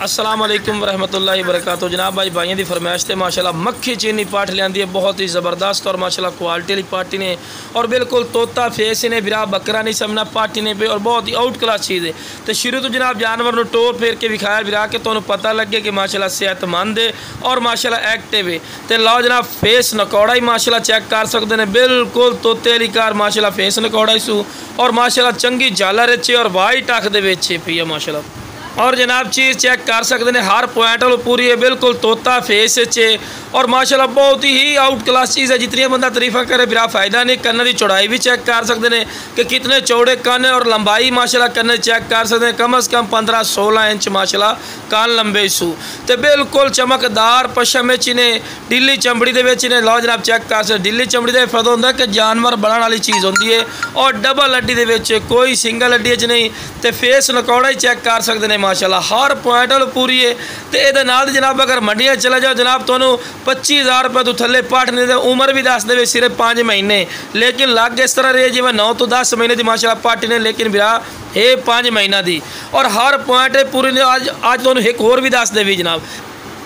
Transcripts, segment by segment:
अस्सलाम वालेकुम रहमतुल्लाहि वबरकातुहू। जनाब भाई भाइयों की फरमाइश से माशाल्लाह मक्खी चीनी पाठ लियांदी है, बहुत ही ज़बरदस्त और माशाल्लाह क्वालिटी वाली पार्टी ने और बिल्कुल तोता फेस ने बिरा बकरा नहीं समझना पार्टी ने पे और बहुत ही आउट क्लास चीज़ है। तो शुरू तो जनाब जानवर को टोर फेर के विखाया बिरा के तो पता लगे कि माशाल्लाह सेहतमंद है और माशाल्लाह एक्टिव है। तो लाओ जनाब फेस नकौड़ा ही माशाल्लाह चेक कर सकते हैं, बिल्कुल तोते वाली कार माशाल्लाह फेस नकौड़ा ही सू और माशाल्लाह चंगी झालर चे और वाइट अख दे पी है माशाल्लाह। और जनाब चीज़ चेक कर सकते हैं, हर पॉइंट वालों पूरी है, बिल्कुल तोता फेस चे और माशाल्लाह बहुत ही आउट क्लास चीज़ है। जितनी बंदा तारीफा करे बिरा फ़ायदा नहीं। कन्न की चौड़ाई भी चेक कर सकते हैं कि कितने चौड़े कन्न और लंबाई माशाल्लाह कन्न चेक कर सकते हैं, कम अज़ कम 15-16 इंच माशाल्लाह कान लंबे सू। तो बिल्कुल चमकदार पशम ने ढिली चमड़ी के ने लो जनाब चेक कर सकते। ढिली चमड़ी का फायदा होता है कि जानवर बढ़ने वाली चीज़ होती है और डबल हड्डी के कोई सिंगल हड्डी नहीं। तो फेस नकौड़ा ही चेक कर सकते हैं माशाल्लाह, हर पॉइंट वाल पूरी है। तो ये जनाब अगर मंडिया चले जाओ जनाब तो 25,000 रुपये तो थले पाठ नहीं दे। उम्र भी दस दे सिर्फ 5 महीने, लेकिन लग इस तरह रही जिम्मे 9 तो 10 महीने की माशाल्लाह पाठी ने, लेकिन बिरा ये 5 महीना की और हर पॉइंट पूरी ने। अज तो एक होर भी दस दे भी जनाब।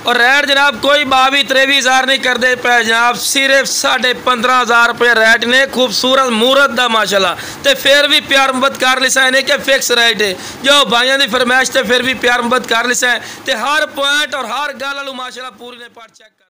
और रेट जनाब कोई 22-23,000 नहीं करते पे जनाब, सिर्फ 15,500 रुपये रेट ने। खूबसूरत मूरत दा माशाल्लाह। तो फिर भी प्यार मुहब्बत कर लिसा है कि फिक्स रेट है जो भाइयों की फरमाइश तो फिर भी प्यार मुहब्बत कर लिसा है। तो हर पॉइंट और हर गल माशाल्लाह पूरी ने पाठ चेक कर।